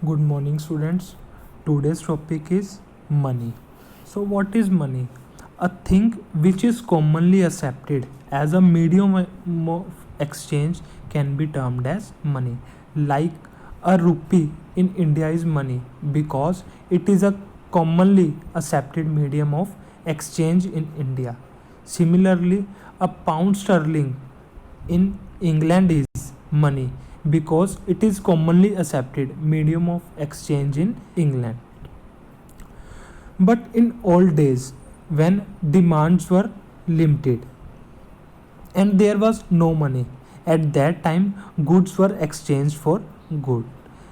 Good morning, students. Today's topic is money. So, what is money? A thing which is commonly accepted as a medium of exchange can be termed as money. Like a rupee in India is money because it is a commonly accepted medium of exchange in India. Similarly, a pound sterling in England is money because it is commonly accepted medium of exchange in England. But in old days, when demands were limited and there was no money, at that time goods were exchanged for good.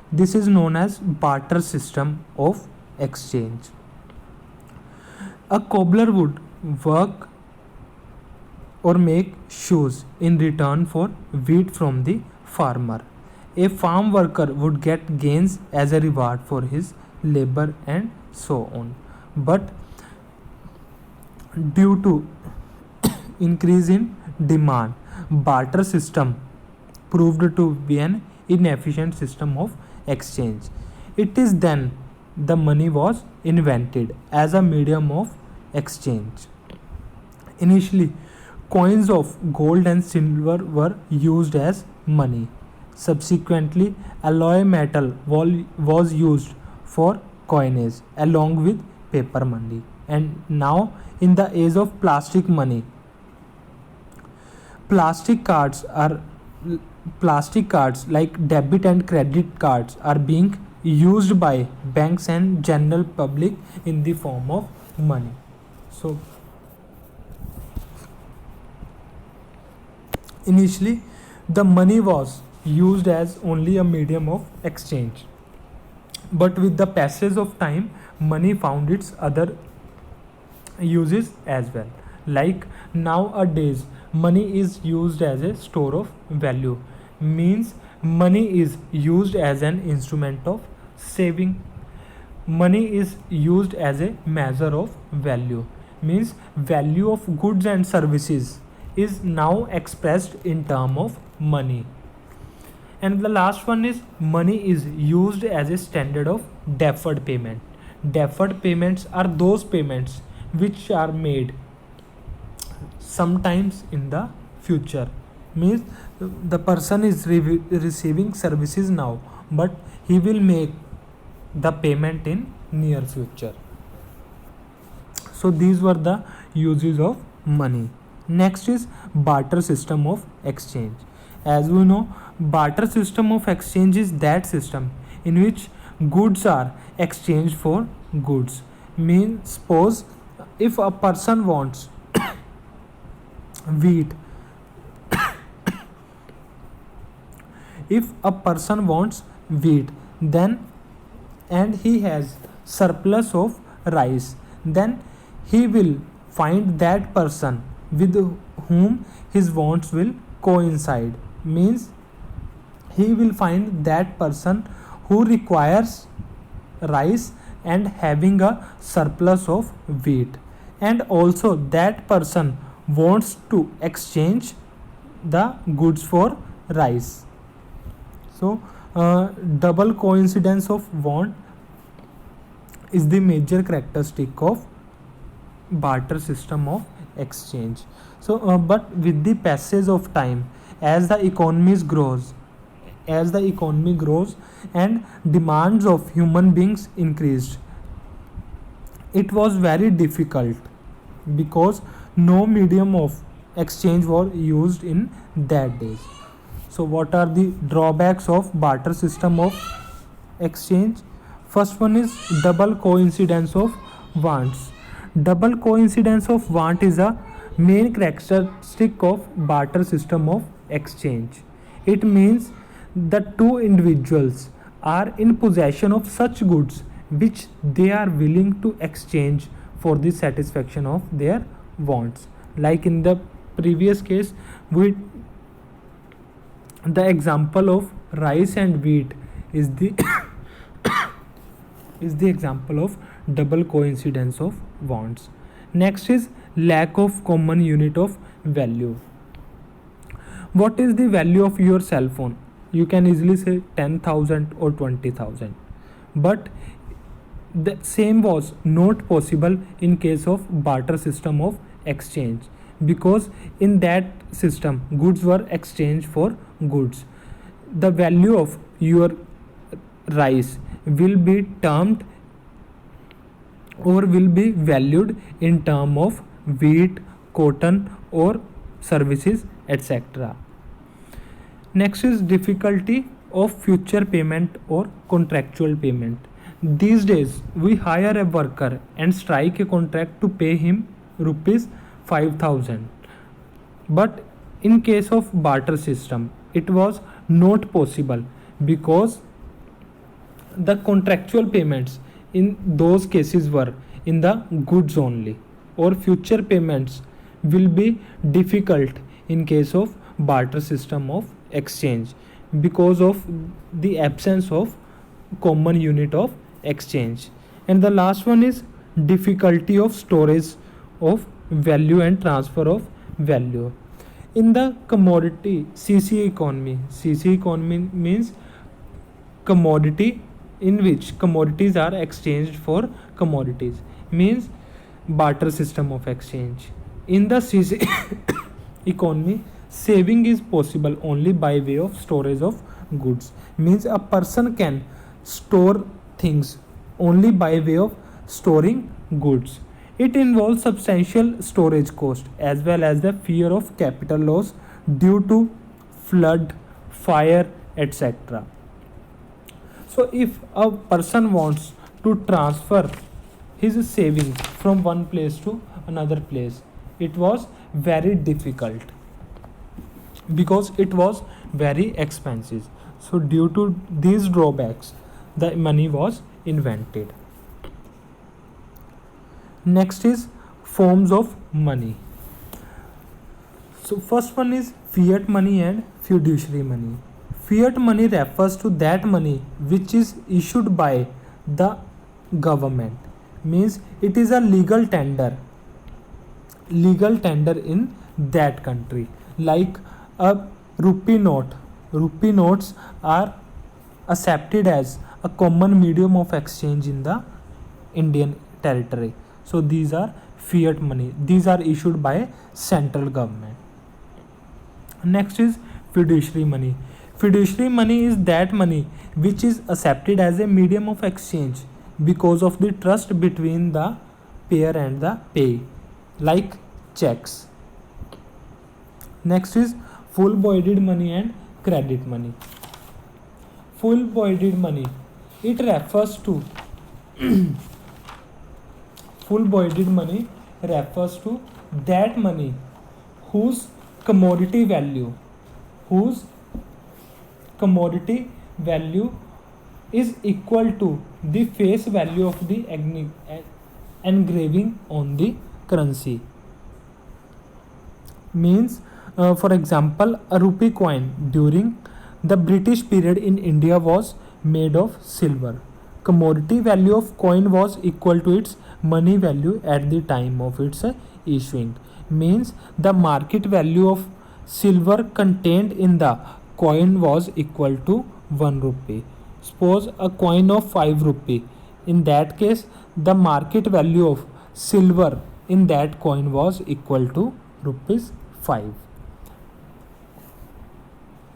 This is known as barter system of exchange. A cobbler would work or make shoes in return for wheat from the farmer. A farm worker would get gains as a reward for his labor and so on. But due to increase in demand, barter system proved to be an inefficient system of exchange. It is then the money was invented as a medium of exchange. Initially, coins of gold and silver were used as money. Subsequently, alloy metal was used for coinage along with paper money. And now, in the age of plastic money, plastic cards are plastic cards like debit and credit cards are being used by banks and general public in the form of money. So initially, the money was used as only a medium of exchange. But with the passage of time, money found its other uses as well. Like nowadays, money is used as a store of value, means money is used as an instrument of saving. Money is used as a measure of value, means value of goods and services is now expressed in term of money. And the last one is money is used as a standard of deferred payment. Deferred payments are those payments which are made sometimes in the future, means the person is receiving services now but he will make the payment in near future. So these were the uses of money. Next is barter system of exchange. As we know, barter system of exchange is that system in which goods are exchanged for goods. Means suppose if a person wants wheat, if a person wants wheat, then and he has surplus of rice, then he will find that person with whom his wants will coincide, means he will find that person who requires rice and having a surplus of wheat, and also that person wants to exchange the goods for rice. So double coincidence of want is the major characteristic of barter system of exchange. So but with the passage of time, as the economy grows and demands of human beings increased, it was very difficult because no medium of exchange was used in that days. So what are the drawbacks of barter system of exchange? First one is double coincidence of wants. Double coincidence of want is a main characteristic of barter system of exchange. It means the two individuals are in possession of such goods which they are willing to exchange for the satisfaction of their wants. Like in the previous case, we the example of rice and wheat is the is the example of double coincidence of wants. Next is lack of common unit of value. What is the value of your cell phone? You can easily say 10,000 or 20,000. but the same was not possible in case of barter system of exchange, because in that system goods were exchanged for goods. The value of your rice will be termed or will be valued in term of wheat, cotton or services, etc. Next is difficulty of future payment or contractual payment. These days we hire a worker and strike a contract to pay him rupees 5000, but in case of barter system it was not possible, because the contractual payments in those cases were in the goods only, or future payments will be difficult in case of barter system of exchange, because of the absence of common unit of exchange. And the last one is difficulty of storage of value and transfer of value. In the commodity CC economy means commodity in which commodities are exchanged for commodities, means barter system of exchange. In the CC economy, saving is possible only by way of storage of goods, means a person can store things only by way of storing goods. It involves substantial storage cost as well as the fear of capital loss due to flood, fire, etc. So if a person wants to transfer his savings from one place to another place, it was very difficult because it was very expensive. So due to these drawbacks, the money was invented. Next is forms of money. So first one is fiat money and fiduciary money. Fiat money refers to that money which is issued by the government, means it is a legal tender in that country, like a rupee note. Rupee notes are accepted as a common medium of exchange in the Indian territory. So these are fiat money, these are issued by central government. Next is fiduciary money. Fiduciary money is that money which is accepted as a medium of exchange because of the trust between the payer and the payee, like checks. Next is full voided money and credit money. Full voided money, it refers to full voided money refers to that money whose commodity value is equal to the face value of the engraving on the currency. Means for example, a rupee coin during the British period in India was made of silver. Commodity value of coin was equal to its money value at the time of its issuing. Means the market value of silver contained in the coin was equal to 1 rupee. Suppose a coin of 5 rupee. In that case, the market value of silver in that coin was equal to rupees 5.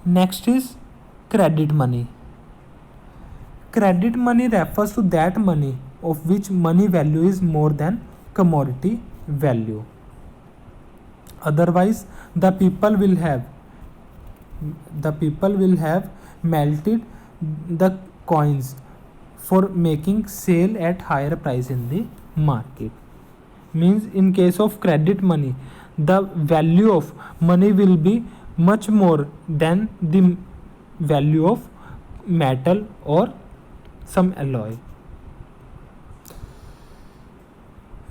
Next is credit money. Credit money refers to that money of which money value is more than commodity value. Otherwise, the people will have melted the coins for making sale at higher price in the market. Means in case of credit money, the value of money will be much more than the value of metal or some alloy.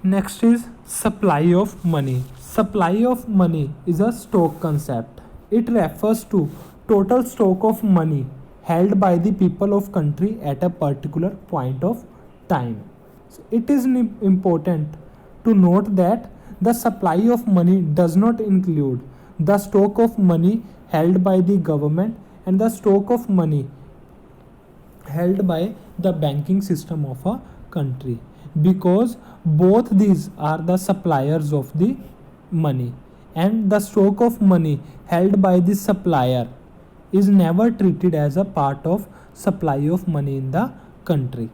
Next is supply of money. Supply of money is a stock concept. It refers to total stock of money held by the people of country at a particular point of time. So it is important to note that the supply of money does not include the stock of money held by the government and the stock of money held by the banking system of a country, because both these are the suppliers of the money, and the stock of money held by the supplier is never treated as a part of supply of money in the country.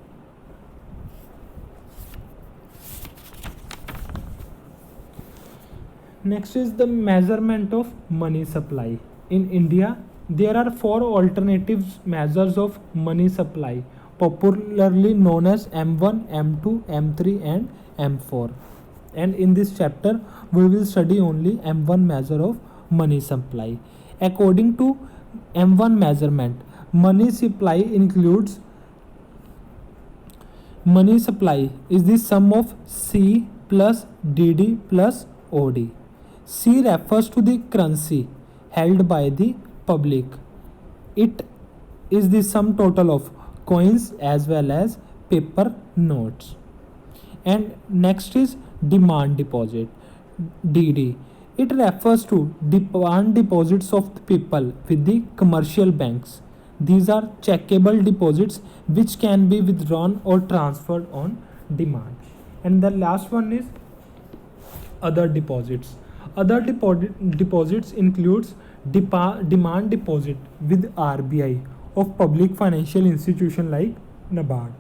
Next is the measurement of money supply. In India, there are four alternative measures of money supply, popularly known as M1, M2, M3, and M4. And in this chapter, we will study only M1 measure of money supply. According to M1 measurement, money supply includes money supply is the sum of C plus DD plus OD. C refers to the currency held by the public. It is the sum total of coins as well as paper notes. And next is demand deposit, DD. It refers to demand deposits of the people with the commercial banks. These are checkable deposits which can be withdrawn or transferred on demand. And the last one is other deposits. Other deposits includes demand deposit with RBI of public financial institution like NABARD,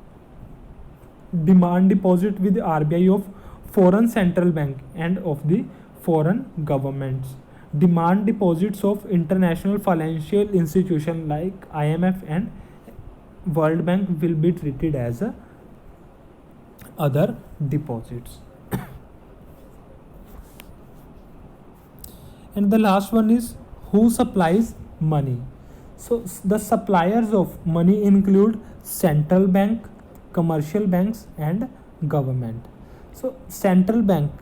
demand deposit with RBI of foreign central bank and of the foreign governments, demand deposits of international financial institution like IMF and World Bank will be treated as other deposits. And the last one is who supplies money. So the suppliers of money include central bank, commercial banks, and government. So central bank,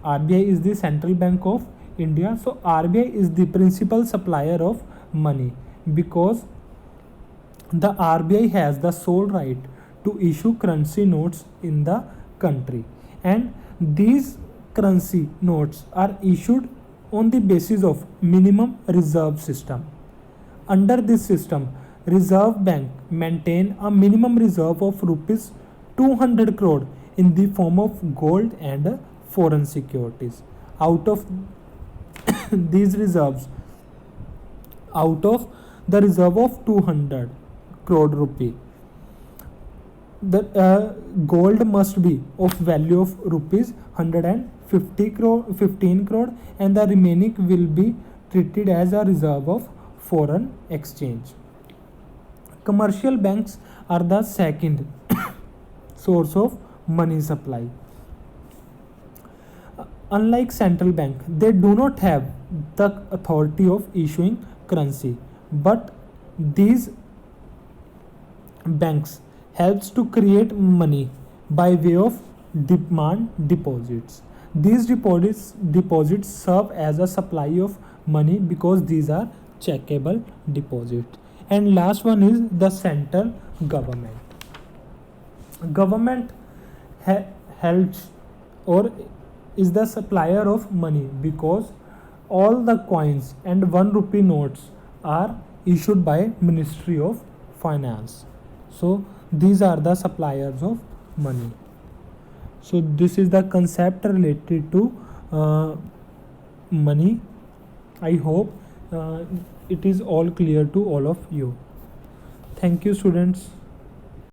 RBI is the central bank of India. So RBI is the principal supplier of money because the RBI has the sole right to issue currency notes in the country, and these currency notes are issued on the basis of minimum reserve system. Under this system, Reserve Bank maintain a minimum reserve of rupees 200 crore in the form of gold and foreign securities. Out of these reserves, out of the reserve of 200 crore rupee, the gold must be of value of rupees 150 crore 15 crore, and the remaining will be treated as a reserve of foreign exchange. Commercial banks are the second source of money supply. Unlike central bank, they do not have the authority of issuing currency, but these banks helps to create money by way of demand deposits. These deposits serve as a supply of money because these are checkable deposits. And last one is the central government. Government helps or is the supplier of money because all the coins and 1 rupee notes are issued by Ministry of Finance. So these are the suppliers of money. So this is the concept related to money. I hope it is all clear to all of you. Thank you, students.